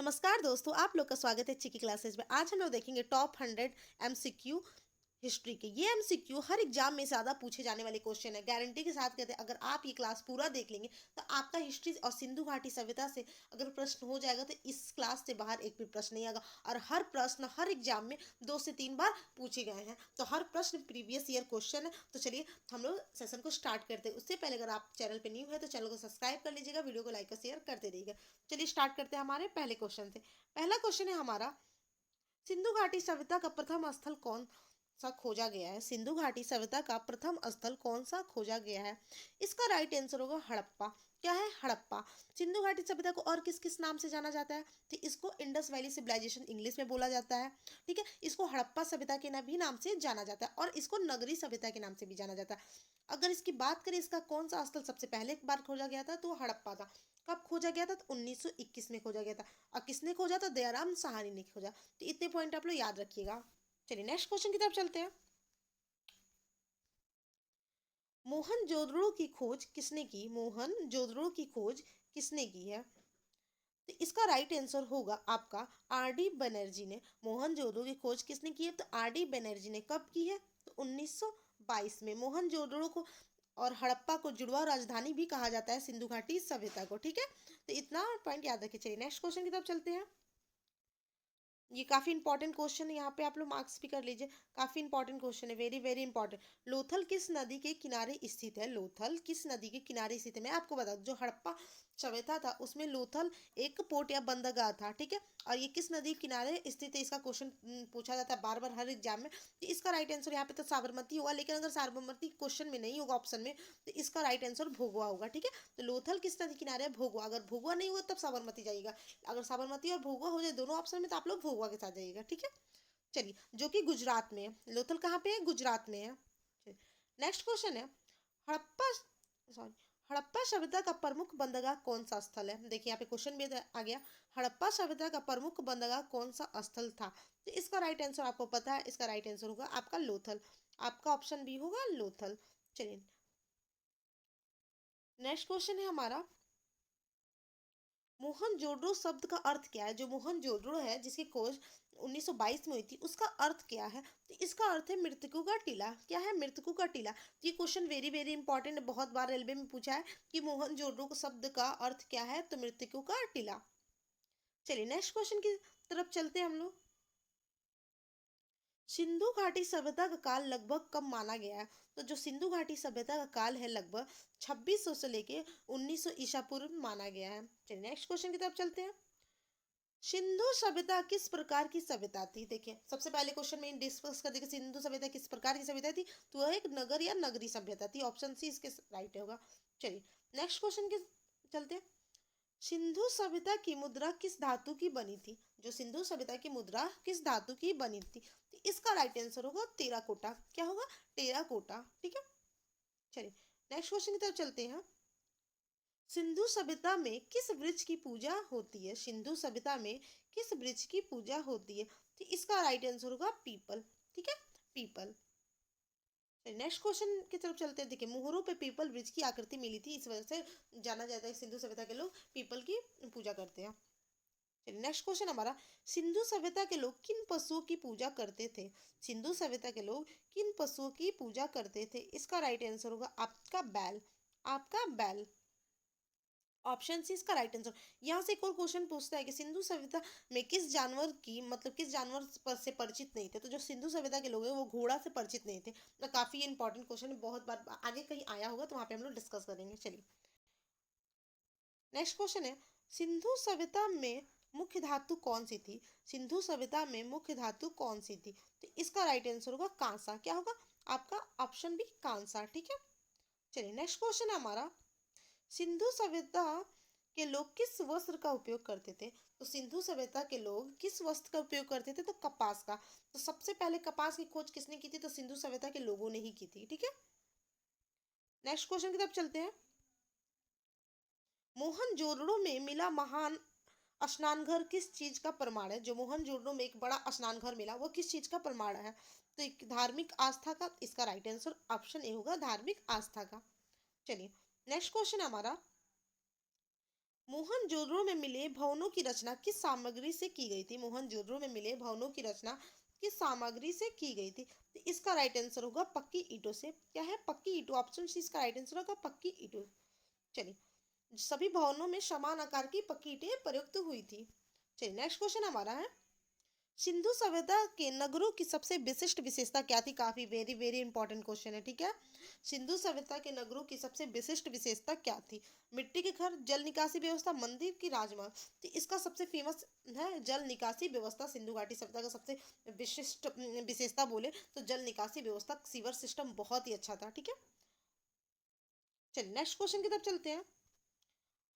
नमस्कार दोस्तों, आप लोग का स्वागत है चिकी क्लासेस में। आज हम लोग देखेंगे टॉप 100 एमसीक्यू हिस्ट्री के। ये एमसीक्यू हर एग्जाम में ज़्यादा पूछे जाने वाले क्वेश्चन है। गारंटी के साथ कहते हैं अगर आप ये क्लास पूरा देख लेंगे तो आपका हिस्ट्री और सिंधु घाटी सभ्यता से अगर प्रश्न हो जाएगा तो इस क्लास से बाहर एक भी प्रश्न नहीं आएगा। और हर प्रश्न हर एग्जाम में 2 से 3 बार पूछे गए हैं, तो हर प्रश्न प्रीवियस ईयर क्वेश्चन है। तो चलिए हम लोग सेशन को स्टार्ट करते हैं। उससे पहले अगर आप चैनल पर न्यू है तो चैनल को सब्सक्राइब कर लीजिएगा, वीडियो को लाइक और शेयर करते रहिएगा। चलिए स्टार्ट करते हैं हमारे पहले क्वेश्चन से। पहला क्वेश्चन है हमारा, सिंधु घाटी सभ्यता का प्रथम स्थल कौन सा खोजा गया है? सिंधु घाटी सभ्यता का प्रथम स्थल कौन सा खोजा गया है? इसका राइट आंसर होगा हड़प्पा। क्या है? हड़प्पा। सिंधु घाटी सभ्यता को और किस किस नाम से जाना जाता है? तो इसको इंडस वैली सिविलाइजेशन इंग्लिश में बोला जाता है। ठीक है, इसको हड़प्पा सभ्यता के भी नाम से जाना जाता है और इसको नगरी सभ्यता के नाम से भी जाना जाता है। अगर इसकी बात करें इसका कौन सा स्थल सबसे पहले एक बार खोजा गया था तो हड़प्पा था। कब खोजा गया था? तो 1921 में खोजा गया था। और किसने खोजा था? दयाराम साहनी ने खोजा। तो इतने पॉइंट आप लोग याद रखिएगा। चलिए नेक्स्ट क्वेश्चन की तरफ चलते हैं। मोहनजोदड़ो की खोज किसने की? मोहनजोदड़ो की खोज किसने की है? तो इसका राइट आंसर होगा आपका आर डी बनर्जी ने। मोहनजोदड़ो की खोज किसने की है? तो आर डी बनर्जी ने। कब की है? तो 1922 में। मोहनजोदड़ो को और हड़प्पा को जुड़वा राजधानी भी कहा जाता है सिंधु घाटी सभ्यता को। ठीक है, तो इतना पॉइंट याद रखिए। चलिए नेक्स्ट क्वेश्चन की तरफ चलते हैं। ये काफी इंपॉर्टेंट क्वेश्चन है, यहाँ पे आप लोग मार्क्स भी कर लीजिए। काफी इंपॉर्टेंट क्वेश्चन है, वेरी वेरी इंपॉर्टेंट। लोथल किस नदी के किनारे स्थित है? लोथल किस नदी के किनारे स्थित है? मैं आपको बता दूं, जो हड़प्पा सभ्यता था उसमें लोथल एक पोर्ट या बंदरगाह था। ठीक है, और ये किस नदी के किनारे स्थित है इसका क्वेश्चन पूछा जाता है बार बार हर एग्जाम में। तो इसका राइट आंसर यहाँ पे तो साबरमती होगा, लेकिन अगर साबरमती क्वेश्चन में नहीं होगा ऑप्शन में तो इसका राइट आंसर भोगवा होगा। ठीक है, तो लोथल किस नदी किनारे है? भोगवा। अगर भोगवा नहीं होगा तब साबरमती जाइएगा। अगर साबरमती और भोगवा हो जाए दोनों ऑप्शन में तो आप लोग भोगवा के साथ जाइएगा। ठीक है, चलिए, जो कि गुजरात में है। लोथल कहाँ पे है? गुजरात में है। नेक्स्ट क्वेश्चन है, हड़प्पा सॉरी हड़प्पा सभ्यता का प्रमुख बंदरगाह कौन सा स्थल है? देखिए यहाँ पे क्वेश्चन भी आ गया। हड़प्पा सभ्यता का प्रमुख बंदरगाह कौन सा स्थल था? तो इसका राइट आंसर आपको पता है, इसका राइट आंसर होगा आपका लोथल। आपका ऑप्शन बी होगा लोथल। चलिए नेक्स्ट क्वेश्चन है हमारा, मोहनजोदड़ो शब्द का अर्थ क्या है? जो मोहनजोदड़ो है जिसकी खोज 1922 में हुई थी उसका अर्थ क्या है? तो इसका अर्थ है मृतकों का टीला। क्या है? मृतकों का टीला। तो ये क्वेश्चन वेरी वेरी इंपॉर्टेंट, बहुत बार रेलवे में पूछा है कि मोहनजोदड़ो शब्द का अर्थ क्या है? तो मृतकों का टीला। चलिए नेक्स्ट क्वेश्चन की तरफ चलते हैं हम लोग। सिंधु घाटी सभ्यता का काल लगभग कब माना गया है? तो जो सिंधु घाटी सभ्यता का काल है लगभग 2600 से लेके 1900 ईसा पूर्व माना गया है। चलिए नेक्स्ट क्वेश्चन की तरफ चलते हैं। सिंधु सभ्यता किस प्रकार की सभ्यता थी? देखिए सबसे पहले क्वेश्चन में डिस्कस कर देखिए सिंधु सभ्यता किस प्रकार की सभ्यता थी, तो वह एक नगर या नगरी सभ्यता थी। ऑप्शन सी इसके राइट होगा। चलिए नेक्स्ट क्वेश्चन के चलते हैं। सिंधु सभ्यता की मुद्रा किस धातु की बनी थी? जो सिंधु सभ्यता की मुद्रा किस धातु की बनी थी? तो इसका राइट आंसर होगा टेराकोटा। क्या होगा? टेराकोटा। ठीक है, चलिए नेक्स्ट क्वेश्चन की तरफ चलते हैं। सिंधु सभ्यता में किस वृक्ष की पूजा होती है? सिंधु सभ्यता में किस वृक्ष की पूजा होती है? तो इसका राइट आंसर होगा पीपल। ठीक है, पीपल। नेक्स्ट क्वेश्चन की तरफ चलते हैं। देखिए मोहरों पे पीपल वृक्ष की आकृति मिली थी, इस वजह से जाना जाता है सिंधु सभ्यता के लोग पीपल की पूजा करते हैं। चलिए नेक्स्ट क्वेश्चन हमारा, सिंधु सभ्यता के लोग किन पशुओं की पूजा करते थे? सिंधु सभ्यता के लोग किन पशुओं की पूजा करते थे? इसका राइट आंसर होगा आपका बैल। आपका बैल। ऑप्शन सी इसका राइट आंसर। यहाँ से एक और क्वेश्चन पूछता है कि सिंधु सभ्यता में किस जानवर की मतलब किस जानवर पर से परिचित नहीं थे? तो जो सिंधु सभ्यता के लोग हैं वो घोड़ा से परिचित नहीं थे। तो काफी इंपॉर्टेंट क्वेश्चन है, बहुत बार आगे कहीं आया होगा तो वहां पे हम लोग डिस्कस करेंगे। चलिए नेक्स्ट क्वेश्चन है, सिंधु सभ्यता में मुख्य धातु कौन सी थी? सिंधु सभ्यता में मुख्य धातु कौन सी थी? तो इसका राइट आंसर होगा कांसा। क्या होगा? आपका ऑप्शन बी कांसा। ठीक है, चलिए नेक्स्ट क्वेश्चन है हमारा, सिंधु सभ्यता के लोग किस वस्त्र का उपयोग करते थे? तो सिंधु सभ्यता के लोग किस वस्त्र का उपयोग करते थे? तो कपास का। तो सबसे पहले कपास की खोज किसने की थी? तो सिंधु सभ्यता के लोगों ने ही की थी। ठीक है, नेक्स्ट क्वेश्चन की तरफ चलते हैं। मोहनजोदड़ो में मिला महान स्नान घर किस चीज का प्रमाण है? जो मोहनजोदड़ो में एक बड़ा स्नान घर मिला वो किस चीज का प्रमाण है? तो एक धार्मिक आस्था का। इसका राइट आंसर ऑप्शन ए होगा धार्मिक आस्था का। चलिए नेक्स्ट क्वेश्चन है हमारा, मोहनजोदड़ो में मिले भवनों की रचना किस सामग्री से की गई थी? मोहनजोदड़ो में मिले भवनों की रचना किस सामग्री से की गई थी? तो इसका राइट आंसर होगा पक्की ईंटों से। क्या है? पक्की ईंटों। ऑप्शन सी इसका राइट आंसर होगा पक्की ईंटों। चलिए, सभी भवनों में समान आकार की पक्की ईंटें प्रयुक्त हुई थी। चलिए, नेक्स्ट क्वेश्चन हमारा है, सिंधु सभ्यता के नगरों की सबसे विशिष्ट विशेषता क्या थी? काफी वेरी वेरी इंपॉर्टेंट क्वेश्चन है, ठीक है। सिंधु सभ्यता के नगरों की सबसे विशिष्ट विशेषता क्या थी? मिट्टी के घर, जल निकासी व्यवस्था, मंदिर की राजमहल। तो इसका सबसे फेमस है जल निकासी व्यवस्था। सिंधु घाटी सभ्यता का सबसे विशिष्ट विशेषता बोले तो जल निकासी व्यवस्था, सीवर सिस्टम बहुत ही अच्छा था, ठीक है। चलिए, नेक्स्ट क्वेश्चन की तरफ चलते हैं।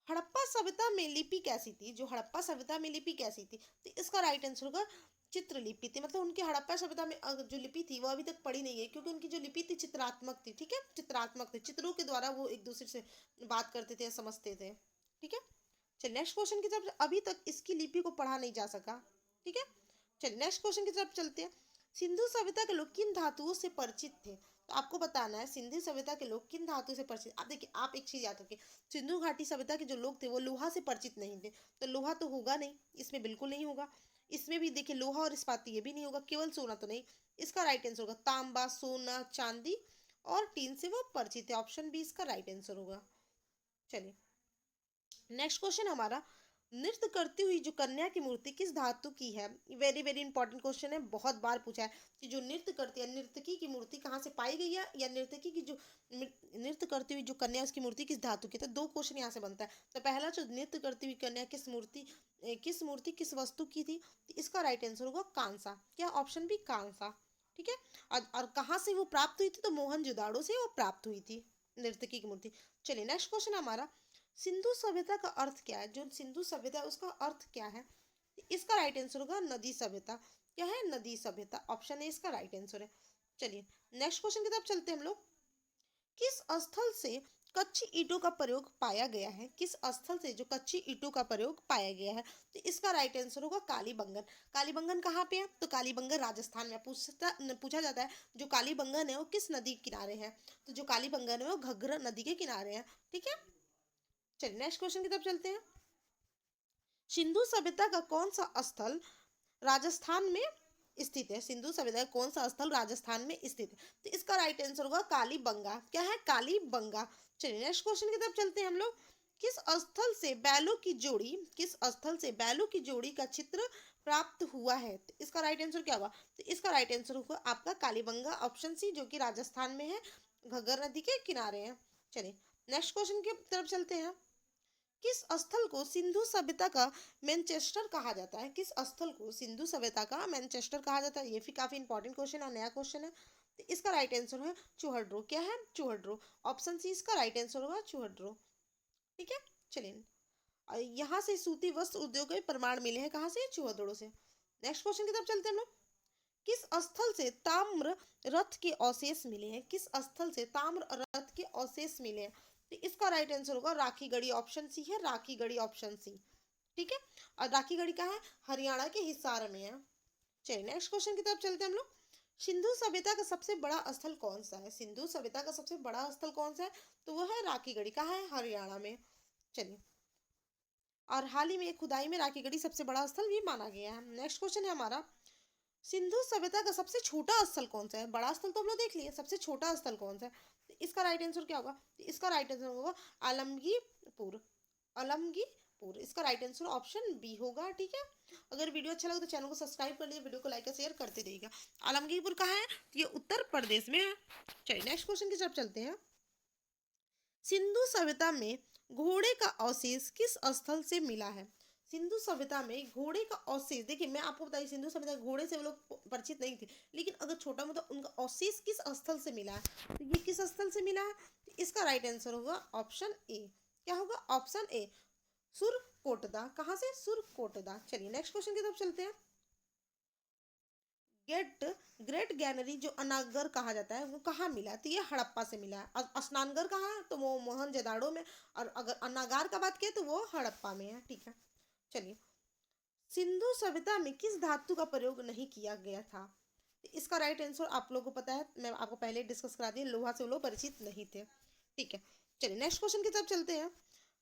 हड़प्पा सभ्यता में लिपि कैसी थी? जो हड़प्पा सभ्यता में लिपि कैसी थी? तो इसका राइट आंसर होगा चित्रलिपि थी। मतलब उनकी हड़प्पा सभ्यता में जो लिपि थी वो अभी तक पढ़ी नहीं है, क्योंकि उनकी जो लिपि थी चित्रात्मक थी, ठीक है। चित्रात्मक थी, चित्रों के द्वारा वो एक दूसरे से बात करते थे, समझते थे, ठीक है। चलिए, नेक्स्ट क्वेश्चन की तरफ। अभी तक इसकी लिपि को पढ़ा नहीं जा सका, ठीक है। चलिए, नेक्स्ट क्वेश्चन की तरफ चलते हैं। सिंधु सभ्यता के लोग किन धातुओं से परिचित थे? तो आपको बताना है सिंधु सभ्यता के लोग किन धातु से परिचित। आप देखिए, आप एक चीज याद रखिए, सिंधु घाटी सभ्यता के जो लोग थे वो लोहा से परिचित नहीं थे। तो लोहा तो होगा नहीं, इसमें बिल्कुल नहीं होगा। इसमें भी देखिए लोहा और इस्पात, ये भी नहीं होगा। केवल सोना तो नहीं। इसका राइट आंसर होगा तांबा, सोना, चांदी और टीन से वो परिचित है। ऑप्शन बी इसका राइट आंसर होगा। चलिए, नेक्स्ट क्वेश्चन हमारा, नृत्य करती हुई जो कन्या की मूर्ति किस धातु की है? वेरी वेरी इंपॉर्टेंट क्वेश्चन है, बहुत बार पूछा है कि जो नृत्य करती है, नर्तकी की मूर्ति कहाँ से पाई गई है, या नर्तकी की जो नृत्य करती हुई जो कन्या है, उसकी मूर्ति किस धातु की? तो दो क्वेश्चन यहाँ से बनता है। तो पहला, जो नृत्य करती हुई कन्या किस मूर्ति किस वस्तु की थी? तो इसका राइट आंसर होगा कांसा। क्या? ऑप्शन बी कांसा, ठीक है। और कहाँ से वो प्राप्त हुई थी? तो मोहनजोदाड़ो से वो प्राप्त हुई थी नर्तकी की मूर्ति। चलिए, नेक्स्ट क्वेश्चन हमारा, सिंधु सभ्यता का अर्थ क्या है? जो सिंधु सभ्यता है उसका अर्थ क्या है? इसका राइट आंसर होगा नदी सभ्यता। क्या है? नदी सभ्यता। ऑप्शन ए इसका राइट आंसर है। चलिए, नेक्स्ट क्वेश्चन की तरफ चलते हैं हम लोग। किस स्थल से कच्ची ईंटों का प्रयोग पाया गया है? किस स्थल से जो कच्ची ईंटों का प्रयोग पाया गया है? तो इसका राइट आंसर होगा कालीबंगन। कालीबंगन कहाँ पे है? तो कालीबंगन राजस्थान में। पूछा जाता है जो कालीबंगन है वो किस नदी के किनारे है? तो जो कालीबंगन है वो घग्गर नदी के किनारे है, ठीक है। चलिए, नेक्स्ट क्वेश्चन की तरफ चलते हैं। सिंधु सभ्यता का कौन सा स्थल राजस्थान में स्थित है? सिंधु सभ्यता का कौन सा स्थल राजस्थान में स्थित है? तो इसका राइट आंसर होगा कालीबंगा। क्या है? कालीबंगा। चलिए, नेक्स्ट क्वेश्चन की तरफ चलते हैं हम लोग। किस स्थल से बैलों की जोड़ी का चित्र प्राप्त हुआ है? तो इसका राइट आंसर क्या होगा? तो इसका राइट आंसर होगा आपका कालीबंगा, ऑप्शन सी, जो कि राजस्थान में है, घग्गर नदी के किनारे है। चलिए, नेक्स्ट क्वेश्चन की तरफ चलते हैं। किस स्थल को सिंधु सभ्यता का मैनचेस्टर कहा जाता है? किस स्थल को सिंधु सभ्यता का मैनचेस्टर कहा जाता है? ये भी काफी इंपॉर्टेंट क्वेश्चन है, नया क्वेश्चन है। तो इसका राइट आंसर है चूहड़रो। क्या है? चूहड़रो। ऑप्शन सी इसका राइट आंसर होगा चूहड़रो, ठीक है। चलिए, यहाँ से सूती वस्त्र उद्योग के प्रमाण मिले हैं, कहाँ से? चूहड़रो से। नेक्स्ट क्वेश्चन की तरफ चलते हैं हम लोग। किस स्थल से ताम्र रथ के अवशेष मिले हैं? किस स्थल से ताम्र रथ के अवशेष मिले हैं? तो इसका राइट आंसर होगा राखीगढ़ी। ऑप्शन सी है राखीगढ़ी, ऑप्शन सी, ठीक है। और राखीगढ़ी कहाँ है? हरियाणा के हिसार में है। चलिए, नेक्स्ट क्वेश्चन की तरफ चलते हैं हम लोग। सिंधु सभ्यता का सबसे बड़ा स्थल कौन सा है? सिंधु सभ्यता का सबसे बड़ा स्थल कौन सा है? तो वह है राखीगढ़ी। कहाँ है? हरियाणा में। चलिए, और हाल ही में खुदाई में राखीगढ़ी सबसे बड़ा स्थल भी माना गया है। नेक्स्ट क्वेश्चन है हमारा, सिंधु सभ्यता का सबसे छोटा स्थल कौन सा है? बड़ा स्थल तो हम लोग देख लिए, सबसे छोटा स्थल कौन सा है? तो इसका राइट आंसर क्या होगा? तो इसका राइट आंसर होगा आलमगीरपुर। आलमगीरपुर, इसका राइट आंसर ऑप्शन बी होगा, ठीक है। अगर वीडियो अच्छा लगे तो चैनल को सब्सक्राइब कर लीजिए, वीडियो को लाइक और शेयर करते रहिएगा। आलमगीरपुर कहाँ है? तो ये उत्तर प्रदेश में है। चलिए, नेक्स्ट क्वेश्चन की तरफ चलते हैं। सिंधु सभ्यता में घोड़े का अवशेष किस स्थल से मिला है? सिंधु सभ्यता में घोड़े का अवशेष, देखिए मैं आपको बताइए, सिंधु सभ्यता घोड़े से वो लोग परिचित नहीं थे, लेकिन अगर छोटा मोटा उनका अवशेष किस स्थल से मिला है? तो ये किस स्थल से मिला है? तो इसका राइट आंसर होगा ऑप्शन ए। क्या होगा? Option A, Surkotada. कहाँ से? सुरकोटदा। चलिए, नेक्स्ट क्वेश्चन की तरफ चलते हैं। गेट ग्रेट गैनरी जो अनागर कहा जाता है वो कहाँ मिला? तो ये हड़प्पा से मिला है। स्नानगर कहाँ है? तो वो मोहनजोदाड़ो में। और अगर अनागार का बात करें तो वो हड़प्पा में है, ठीक है। चलिए, सिंधु सभ्यता में किस धातु का प्रयोग नहीं किया गया था? तो इसका राइट आंसर आप लोगों को पता है, मैं आपको पहले डिस्कस करा दिया, लोहा से वो लोग परिचित नहीं थे, ठीक है। चलिए, नेक्स्ट क्वेश्चन की तरफ चलते हैं।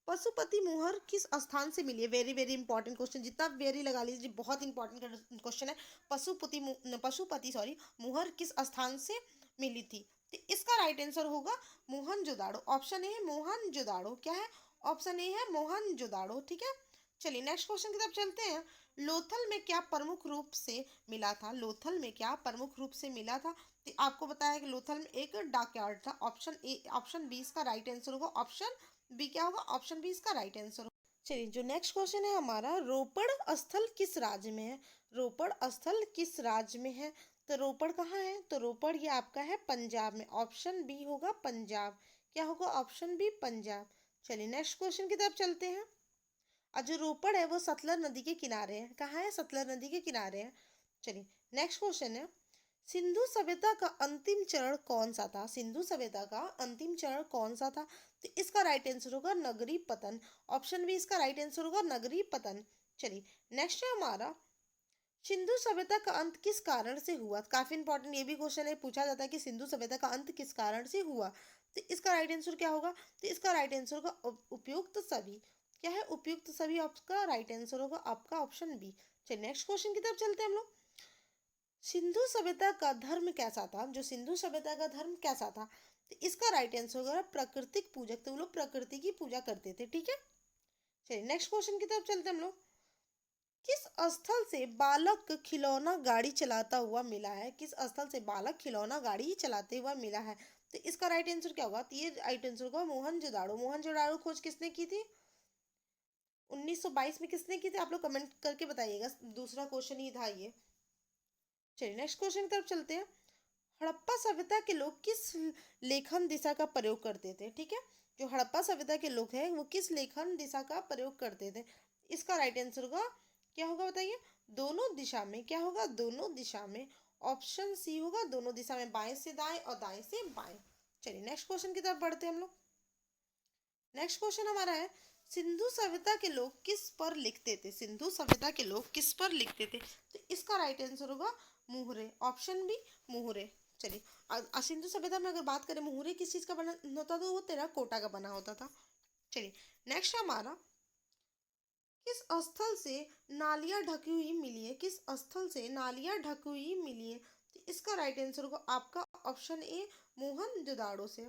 पशुपति मुहर किस स्थान से मिली है? वेरी वेरी इंपॉर्टेंट क्वेश्चन, जितना वेरी लगा लीजिए, बहुत इंपॉर्टेंट क्वेश्चन है। पशुपति सॉरी मुहर किस स्थान से मिली थी? तो इसका राइट आंसर होगा मोहनजोदाड़ो। ऑप्शन ए है मोहनजोदाड़ो। क्या है? ऑप्शन ए है मोहनजोदाड़ो। ठीक है, चलिए नेक्स्ट क्वेश्चन की तरफ चलते हैं। लोथल में क्या प्रमुख रूप से मिला था? लोथल में क्या प्रमुख रूप से मिला था? तो आपको बताया कि लोथल में एक डॉकयार्ड था। ऑप्शन ए, ऑप्शन बी इसका राइट आंसर होगा। ऑप्शन बी क्या होगा? ऑप्शन बी इसका राइट आंसर होगा। चलिए जो नेक्स्ट क्वेश्चन है हमारा, रोपड़ स्थल किस राज्य में है? रोपड़ स्थल किस राज्य में है? तो रोपड़ कहाँ है? तो रोपड़ ये आपका है पंजाब में। ऑप्शन बी होगा पंजाब। क्या होगा? Option B Punjab. चलिए नेक्स्ट क्वेश्चन की तरफ चलते हैं। और जो रोपड़ है वो सतलज नदी के किनारे है। कहाँ है? सतलज नदी के किनारे है। चलिए नेक्स्ट क्वेश्चन है, सिंधु सभ्यता का अंतिम चरण कौन सा था? सिंधु सभ्यता का अंतिम चरण कौन सा था? तो इसका राइट आंसर होगा नगरी पतन। ऑप्शन बी इसका राइट आंसर होगा नगरी पतन। चलिए नेक्स्ट है हमारा, सिंधु सभ्यता का अंत किस कारण से हुआ? काफी इंपॉर्टेंट ये भी क्वेश्चन है, पूछा जाता है कि सिंधु सभ्यता का अंत किस कारण से हुआ। तो इसका राइट आंसर क्या होगा? तो इसका राइट आंसर होगा उपयुक्त सभी। क्या है? उपयुक्त सभी आपका राइट आंसर होगा, आपका ऑप्शन बी। चलिए नेक्स्ट क्वेश्चन की तरफ चलते हैं हम लोग। सिंधु सभ्यता का धर्म कैसा था? जो सिंधु सभ्यता का धर्म कैसा था? तो इसका राइट आंसर होगा प्राकृतिक पूजक। तो वो लोग प्रकृति की पूजा करते थे। ठीक है, चलिए नेक्स्ट क्वेश्चन की तरफ चलते हैं हम लोग। किस स्थल से बालक खिलौना गाड़ी चलाता हुआ मिला है? किस स्थल से बालक खिलौना गाड़ी चलाते हुआ मिला है? तो इसका राइट आंसर क्या होगा? तो ये राइट आंसर होगा मोहनजोदाड़ो। मोहनजोदाड़ो खोज किसने की थी? 1922 में किसने की थी? आप लोग कमेंट करके बताइएगा, दूसरा क्वेश्चन ही था ये। चलिए नेक्स्ट क्वेश्चन की तरफ चलते हैं। हड़प्पा सभ्यता के लोग किस लेखन दिशा का प्रयोग करते थे? ठीक है, जो हड़प्पा सभ्यता के लोग हैं वो किस लेखन दिशा का प्रयोग करते थे? इसका राइट आंसर होगा, क्या होगा बताइए? दोनों दिशा में। क्या होगा? दोनों दिशा में। ऑप्शन सी होगा दोनों दिशा में, बाएं से दाएं और दाएं से बाएं। चलिए नेक्स्ट क्वेश्चन की तरफ बढ़ते हैं हम लोग। नेक्स्ट क्वेश्चन हमारा है, सिंधु सभ्यता के लोग किस पर लिखते थे? सिंधु सभ्यता के लोग किस पर लिखते थे? तो इसका राइट आंसर होगा मुहरे। Option B मुहरे। चलिए सिंधु सभ्यता में अगर बात करें, मुहरे किस चीज का बना होता था? वो टेराकोटा का बना होता था। चलिए नेक्स्ट हमारा, किस स्थल से नालियां ढकी हुई मिली है? किस स्थल से नालियां ढकी हुई मिली है? तो इसका राइट आंसर होगा आपका ऑप्शन ए मोहनजोदाड़ो से।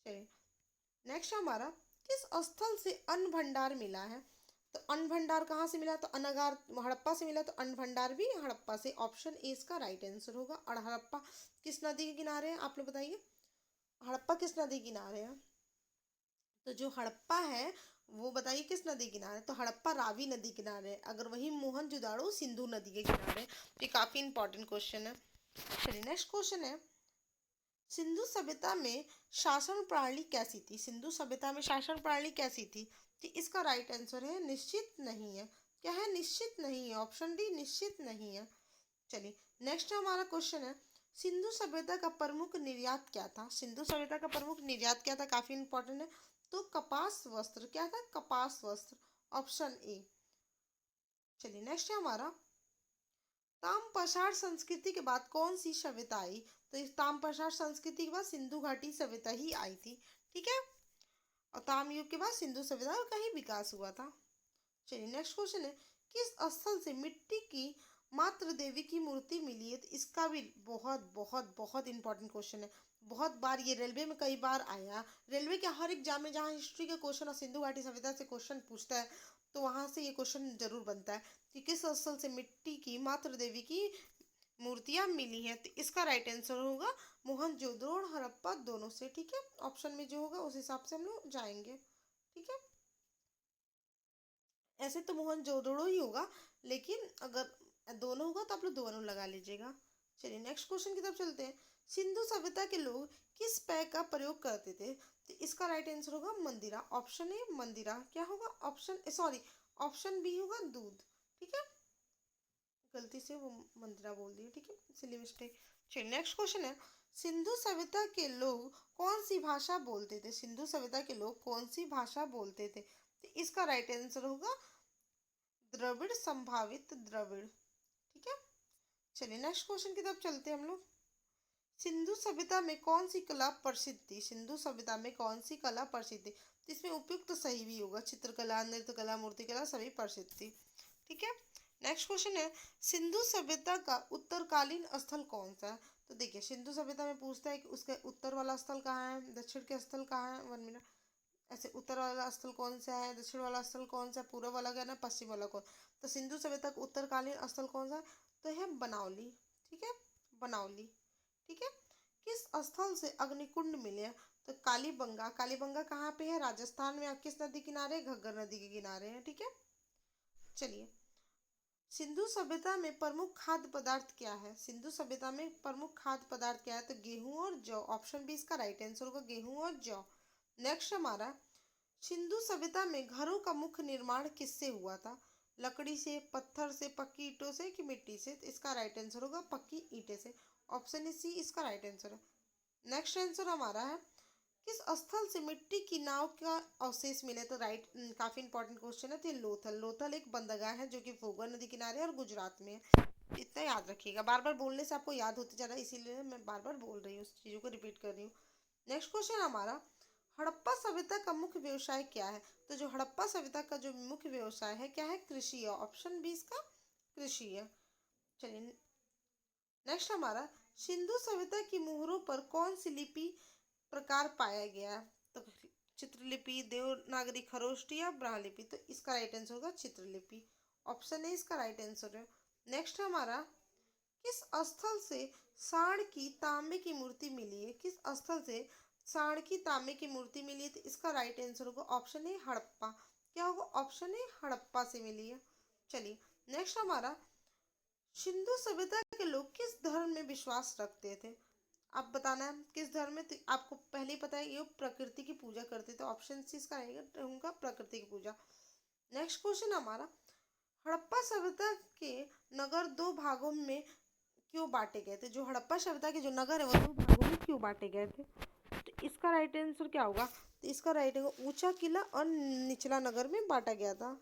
चलिए नेक्स्ट हमारा, किस स्थल से अन्न भंडार मिला है? तो अन्न भंडार कहाँ से मिला? तो अनागार हड़प्पा से मिला। तो अन्न भंडार भी हड़प्पा से। ऑप्शन ए इसका राइट आंसर होगा। और हड़प्पा किस नदी के किनारे है? आप लोग बताइए, हड़प्पा किस नदी के किनारे है? तो जो हड़प्पा है वो बताइए किस नदी किनारे? तो हड़प्पा रावी नदी किनारे है। अगर वही मोहनजोदाड़ो सिंधु नदी के किनारे। तो ये काफी इंपॉर्टेंट क्वेश्चन है। चलिए नेक्स्ट क्वेश्चन है, सिंधु सभ्यता में शासन प्रणाली कैसी थी? सिंधु सभ्यता में शासन प्रणाली कैसी थी? तो इसका राइट आंसर है निश्चित नहीं है। क्या है? निश्चित नहीं है। ऑप्शन डी निश्चित नहीं है। चलिए नेक्स्ट हमारा क्वेश्चन है, सिंधु सभ्यता का प्रमुख निर्यात क्या था? सिंधु सभ्यता का प्रमुख निर्यात क्या था? काफी इंपॉर्टेंट है। तो कपास वस्त्र। क्या था? कपास वस्त्र। Option A. चलिए नेक्स्ट है हमारा, ताम्रपाषाण संस्कृति के बाद कौन सी सभ्यता आई? तो इस ताम्रपाषाण संस्कृति के बाद सिंधु घाटी सभ्यता ही आई थी। ठीक है, और ताम्रयुग के बाद सिंधु सभ्यता का ही विकास हुआ था। चलिए नेक्स्ट क्वेश्चन है, किस स्थल से मिट्टी की मातृ देवी की मूर्ति मिली है? तो इसका भी बहुत बहुत बहुत इंपॉर्टेंट क्वेश्चन है। बहुत बार ये रेलवे में कई बार आया। रेलवे के हर एग्जाम में जहाँ हिस्ट्री के क्वेश्चन और सिंधु घाटी सभ्यता से क्वेश्चन पूछता है, तो वहां से ये क्वेश्चन जरूर बनता है कि किस स्थल से मिट्टी की मातृ देवी की मूर्तियां मिली हैं? तो इसका राइट आंसर होगा मोहनजोदड़ो और हड़प्पा दोनों से। ठीक है, ऑप्शन में जो होगा उस हिसाब से हम लोग जाएंगे। ठीक है, ऐसे तो मोहनजोदड़ो ही होगा, लेकिन अगर दोनों होगा तो आप लोग दोनों लगा लीजिएगा। चलिए नेक्स्ट क्वेश्चन की तरफ चलते हैं, सिंधु सभ्यता के लोग किस पेय का प्रयोग करते थे? तो इसका राइट आंसर होगा मंदिरा। ऑप्शन ए मंदिरा। क्या होगा? ऑप्शन सॉरी, ऑप्शन बी होगा दूध। ठीक है, गलती से वो मंदिरा बोल दिया। ठीक है, इसलिए मिस्टेक। चलिए नेक्स्ट क्वेश्चन है, सिंधु सभ्यता के लोग कौन सी भाषा बोलते थे? सिंधु सभ्यता के लोग कौन सी भाषा बोलते थे? तो इसका राइट आंसर होगा द्रविड़, संभावित द्रविड़। ठीक है, चलिए नेक्स्ट क्वेश्चन की तरफ चलते हैं हम लोग। सिंधु सभ्यता में कौन सी कला प्रसिद्ध थी? सिंधु सभ्यता में कौन सी कला प्रसिद्ध थी? तो इसमें उपयुक्त तो सही भी होगा, चित्रकला, नृत्यकला, मूर्तिकला सभी प्रसिद्ध थी। ठीक है। नेक्स्ट क्वेश्चन है, सिंधु सभ्यता का उत्तरकालीन स्थल कौन सा है? तो देखिए, सिंधु सभ्यता में पूछता है कि उसका उत्तर वाला स्थल कहाँ है, दक्षिण के स्थल कहाँ है, 1 मिनट। ऐसे उत्तर वाला स्थल कौन सा है, दक्षिण वाला स्थल कौन सा है, पूर्व वाला क्या है ना, पश्चिम वाला कौन। तो सिंधु सभ्यता का उत्तरकालीन स्थल कौन सा है? तो है बनावली। ठीक है, बनावली। ठीक है। किस स्थल से अग्निकुंड मिले हैं? तो कालीबंगा। कालीबंगा कहाँ पे है? राजस्थान में। किस नदी किनारे? घग्गर नदी के किनारे है। ठीक है। चलिए, सिंधु सभ्यता में प्रमुख खाद्य पदार्थ क्या है? सिंधु सभ्यता में प्रमुख खाद्य पदार्थ क्या है? तो गेहूं और जौ। ऑप्शन बी इसका राइट आंसर होगा, गेहूं और जौ। नेक्स्ट हमारा, सिंधु सभ्यता में घरों का मुख्य निर्माण किससे हुआ था? लकड़ी से, पत्थर से, पक्की ईंटों से कि मिट्टी से? तो इसका राइट आंसर होगा पक्की ईंटें से। ऑप्शन इज सी इसका राइट आंसर है। नेक्स्ट आंसर हमारा है, किस स्थल से मिट्टी की नाव का अवशेष मिले? तो राइट, काफी इंपॉर्टेंट क्वेश्चन है। तो ये लोथल। लोथल एक बंदरगाह है जो कि फोगन नदी किनारे और गुजरात में है। इतना याद रखिएगा, बार बार बोलने से आपको याद होते जा रहा है, इसीलिए मैं बार बार बोल रही हूँ, उस चीज़ों को रिपीट कर रही हूँ। नेक्स्ट क्वेश्चन हमारा, हड़प्पा सभ्यता का मुख्य व्यवसाय क्या है? तो जो हड़प्पा सभ्यता का जो मुख्य व्यवसाय है क्या है? कृषि है। ऑप्शन बी इसका कृषि है। चलिए, नेक्स्ट हमारा, सिंधु सभ्यता की मुहरों पर कौन सी लिपि प्रकार पाया गया है? तो चित्रलिपि, देवनागरी, खरोष्टी या ब्राह्मलिपि? तो इसका राइट आंसर होगा चित्रलिपि। ऑप्शन ए इसका राइट आंसर है। नेक्स्ट हमारा, किस स्थल से सांड की तांबे की मूर्ति मिली है? किस स्थल से सांड की तांबे की मूर्ति मिली है? तो इसका राइट आंसर होगा ऑप्शन ए हड़प्पा। क्या होगा? ऑप्शन ए हड़प्पा से मिली है। चलिए, नेक्स्ट हमारा, सिंधु सभ्यता के लोग किस धर्म में विश्वास रखते थे? आप बताना है किस धर्म में। तो आपको पहले ही पता है, ये प्रकृति की पूजा करते थे। ऑप्शन सी इसका रहेगा उनका प्रकृति की पूजा। नेक्स्ट क्वेश्चन हमारा, हड़प्पा सभ्यता के नगर दो भागों में क्यों बांटे गए थे? जो हड़प्पा सभ्यता के जो नगर है वो दो भागों में क्यों बांटे गए थे? तो इसका राइट आंसर क्या होगा? तो इसका राइट होगा ऊंचा किला और निचला नगर में बांटा गया था।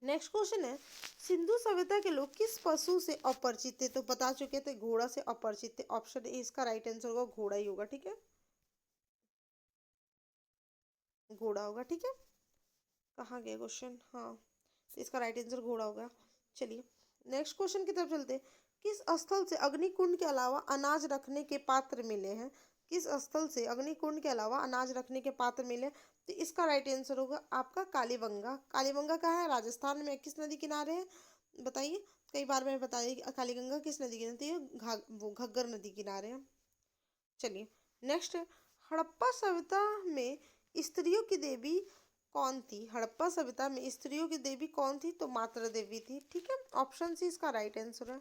नेक्स्ट क्वेश्चन है, सिंधु सभ्यता के लोग किस पशु से अपरिचित थे? तो बता चुके थे, घोड़ा से अपरिचित थे। ऑप्शन ए इसका राइट आंसर होगा, घोड़ा ही होगा। ठीक है, घोड़ा होगा। ठीक है, कहाँ गया क्वेश्चन? हाँ, तो इसका राइट आंसर घोड़ा होगा। चलिए, नेक्स्ट क्वेश्चन की तरफ चलते हैं। किस स्थल से अग्निकुंड के अलावा अनाज रखने के पात्र मिले हैं? किस स्थल से अग्निकुंड के अलावा अनाज रखने के पात्र मिले? तो इसका राइट आंसर होगा आपका कालीबंगा। कालीबंगा कहाँ है? राजस्थान में। किस नदी किनारे है बताइए? कई बार मैं बताइए, कालीगंगा किस नदी किनारे? तो ये वो घग्गर नदी किनारे है। चलिए, नेक्स्ट, हड़प्पा सभ्यता में स्त्रियों की देवी कौन थी? हड़प्पा सभ्यता में स्त्रियों की देवी कौन थी? तो मात्रा देवी थी। ठीक है, ऑप्शन सी इसका राइट आंसर है।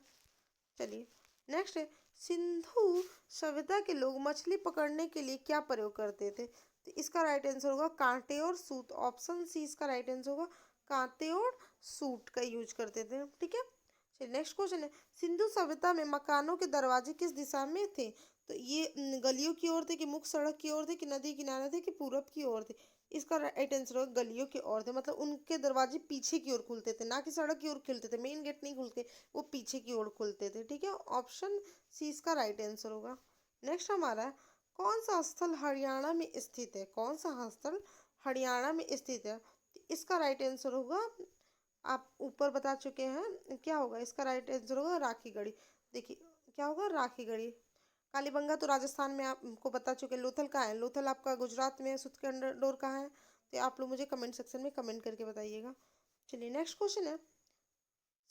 चलिए, नेक्स्ट है, सिंधु सभ्यता के लोग मछली पकड़ने के लिए क्या प्रयोग करते थे? तो इसका राइट आंसर होगा कांटे और सूत। ऑप्शन सी इसका राइट आंसर होगा, कांटे और सूट का यूज करते थे। ठीक है। चलिए, नेक्स्ट क्वेश्चन है, सिंधु सभ्यता में मकानों के दरवाजे किस दिशा में थे? तो ये गलियों की ओर थे कि मुख्य सड़क की ओर थे कि नदी किनारे थे कि पूरब की ओर थे? इसका राइट आंसर होगा गलियों की ओर थे। मतलब उनके दरवाजे पीछे की ओर खुलते थे, ना कि सड़क की ओर खुलते थे। मेन गेट नहीं खुलते, वो पीछे की ओर खुलते थे। ठीक है, ऑप्शन सी इसका राइट आंसर होगा। नेक्स्ट हमारा है, कौन सा स्थल हरियाणा में स्थित है? कौन सा स्थल हरियाणा में स्थित है? इसका राइट आंसर होगा, आप ऊपर बता चुके हैं, क्या होगा इसका राइट आंसर होगा? राखीगढ़ी। देखिए, क्या होगा? राखीगढ़ी। कालीबंगा तो राजस्थान में आपको बता चुके। लोथल कहाँ है? लोथल आपका गुजरात में है। सुत के अंडर डोर कहाँ है? तो आप लोग मुझे कमेंट सेक्शन में कमेंट करके बताइएगा। चलिए, नेक्स्ट क्वेश्चन है,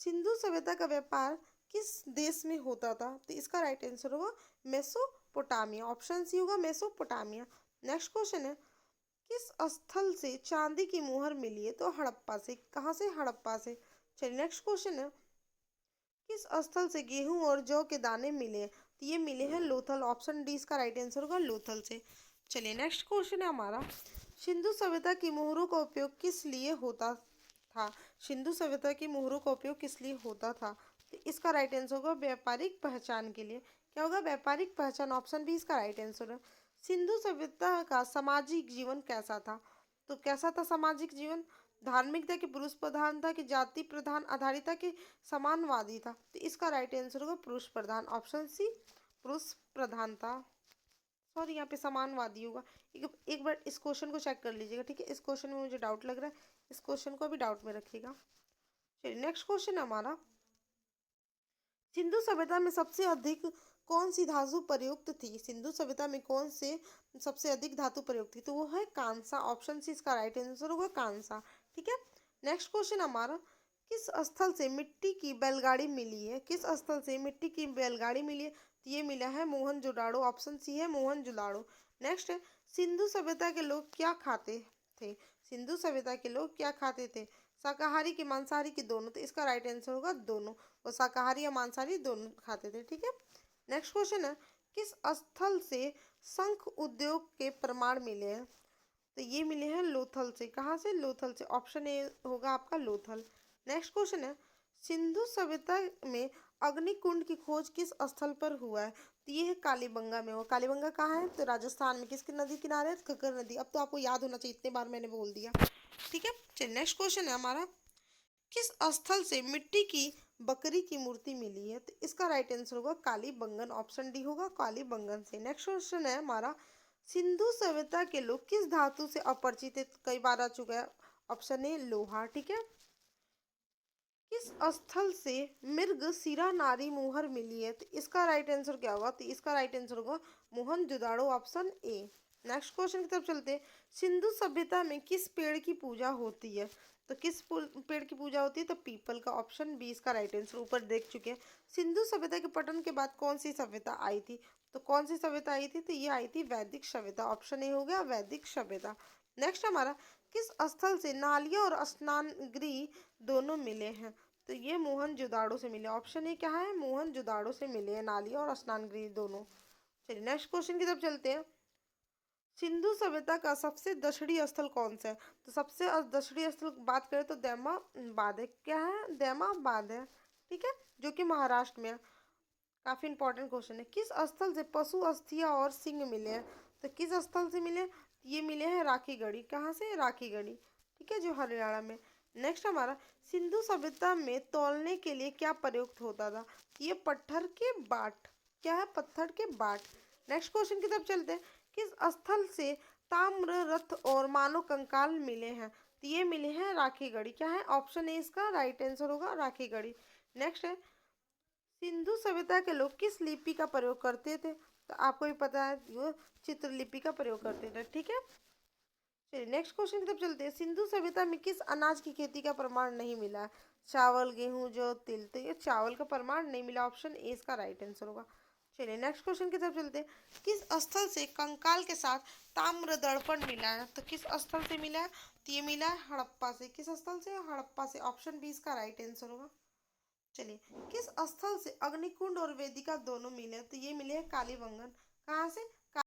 सिंधु सभ्यता का व्यापार किस देश में होता था? तो इसका राइट आंसर होगा मेसोपोटामिया। ऑप्शन सी होगा मेसोपोटामिया। नेक्स्ट क्वेश्चन है, किस स्थल से चांदी की मुहर मिली है? तो हड़प्पा से। कहाँ से? हड़प्पा से। चलिए, नेक्स्ट क्वेश्चन है, किस स्थल से गेहूं और जौ के दाने मिले हैं? तो ये मिले हैं लोथल। ऑप्शन डी इसका राइट आंसर होगा लोथल से। चलिए, नेक्स्ट क्वेश्चन है हमारा, सिंधु सभ्यता की मुहरों का उपयोग किस लिए होता था? सिंधु सभ्यता की मुहरों का उपयोग किस लिए होता था? तो इसका राइट आंसर होगा व्यापारिक पहचान के लिए। क्या होगा? व्यापारिक पहचान। ऑप्शन बी इसका राइट आंसर है। सिंधु सभ्यता का सामाजिक जीवन कैसा था? तो कैसा था सामाजिक जीवन? धार्मिक था कि पुरुष प्रधान था कि जाति प्रधान आधारित था कि समानवादी था? तो इसका राइट आंसर होगा पुरुष प्रधान। ऑप्शन सी पुरुष प्रधान था। सॉरी, यहाँ पे समानवादी होगा। एक बार इस क्वेश्चन को चेक कर लीजिएगा, ठीक है। इस क्वेश्चन में मुझे डाउट लग रहा है, इस क्वेश्चन को भी डाउट में रखिएगा। चलिए नेक्स्ट क्वेश्चन है हमारा, सिंधु सभ्यता में सबसे अधिक कौन सी धातु प्रयुक्त थी? सिंधु सभ्यता में कौन से सबसे अधिक धातु प्रयुक्त थी? तो वो है कांसा। ऑप्शन सी इसका राइट आंसर होगा, कांसा। ठीक है। नेक्स्ट क्वेश्चन हमारा, किस स्थल से मिट्टी की बैलगाड़ी मिली है? किस स्थल से मिट्टी की बैलगाड़ी मिली है? तो ये मिला है मोहनजोदाड़ो। ऑप्शन सी है मोहनजोदाड़ो। नेक्स्ट है, सिंधु सभ्यता के लोग क्या खाते थे? सिंधु सभ्यता के लोग क्या खाते थे? शाकाहारी के मांसाहारी के दोनों? तो इसका राइट आंसर होगा दोनों। वो शाकाहारी या मांसाहारी दोनों खाते थे। ठीक है। नेक्स्ट क्वेश्चन है, किस स्थल से शंख उद्योग के प्रमाण मिले हैं? तो ये मिले हैं लोथल से। कहाँ से? लोथल से। ऑप्शन ए होगा आपका लोथल। नेक्स्ट क्वेश्चन है, सिंधु सभ्यता में अग्निकुंड की खोज किस स्थल पर हुआ है? तो ये है कालीबंगा में। वो कालीबंगा कहाँ है? तो राजस्थान में। किसकी नदी किनारे है? खक्कर नदी। अब तो आपको याद होना चाहिए, इतने बार मैंने बोल दिया। ठीक है। चलिए नेक्स्ट क्वेश्चन है हमारा, किस स्थल से मिट्टी की बकरी की मूर्ति मिली है? तो इसका राइट आंसर होगा कालीबंगन। ऑप्शन डी होगा कालीबंगन से। नेक्स्ट क्वेश्चन है हमारा, सिंधु सभ्यता के लोग किस धातु से अपरिचित है? कई बार आ चुका है। ऑप्शन ए लोहा। ठीक है। किस स्थल से मृग शिरा नारी मुहर मिली है? तो इसका राइट आंसर क्या होगा? तो इसका राइट आंसर होगा Mohenjodaro. Option A. Next question की तरफ चलते हैं, सिंधु सभ्यता में किस पेड़ की पूजा होती है? तो किस पेड़ की पूजा होती है? तो पीपल का। ऑप्शन बी इसका राइट आंसर। ऊपर देख चुके हैं। सिंधु सभ्यता के पतन के बाद कौन सी सभ्यता आई थी? तो कौन सी सभ्यता आई थी? तो ये आई थी वैदिक सभ्यता। ऑप्शन ए हो गया वैदिक सभ्यता। नेक्स्ट हमारा, किस स्थल से नालिया और स्नान गृह दोनों मिले हैं? तो ये मोहनजोदाड़ो से मिले। ऑप्शन ए क्या है? मोहनजोदाड़ो से मिले हैं नालिया और स्नान गृह दोनों। चलिए नेक्स्ट क्वेश्चन की तरफ चलते हैं, सिंधु सभ्यता का सबसे दक्षिणी स्थल कौन सा है? तो सबसे दक्षिणी स्थल बात करें तो दैमाबाद है। क्या है? दैमाबाद है। ठीक है, जो कि महाराष्ट्र में है। काफी इंपॉर्टेंट क्वेश्चन है। किस स्थल से पशु अस्थियां और सिंह मिले हैं? तो किस स्थल से मिले? ये मिले हैं राखीगढ़ी। कहाँ से? राखीगढ़ी। ठीक है, जो हरियाणा में। नेक्स्ट हमारा, सिंधु सभ्यता में तौलने के लिए क्या प्रयुक्त होता था? ये पत्थर के बाट। क्या है? पत्थर के बाट। नेक्स्ट क्वेश्चन की तरफ चलते हैं, किस स्थल से ताम्र रथ और मानव कंकाल मिले हैं? तो ये मिले हैं राखीगढ़ी। क्या है? ऑप्शन ए इसका राइट आंसर होगा राखीगढ़ी। नेक्स्ट है, सिंधु सभ्यता के लोग किस लिपि का प्रयोग करते थे? तो आपको भी पता है, वो चित्रलिपि का प्रयोग करते थे। ठीक है। चलिए नेक्स्ट क्वेश्चन की तरफ चलते हैं, सिंधु सभ्यता में किस अनाज की खेती का प्रमाण नहीं मिला? चावल, गेहूं, जौ, तिल। तो ये चावल का प्रमाण नहीं मिला। ऑप्शन ए इसका राइट आंसर होगा। चलिए नेक्स्ट क्वेश्चन की तरफ चलते हैं, किस स्थल से कंकाल के साथ ताम्र दर्पण मिला है? तो किस स्थल से मिला है? तो ये मिला है हड़प्पा से। किस स्थल से? हड़प्पा से। ऑप्शन बी इसका राइट आंसर होगा। चलिए, किस स्थल से अग्निकुंड और वेदिका दोनों मिले? तो ये मिले हैं कालीबंगन। कहाँ से?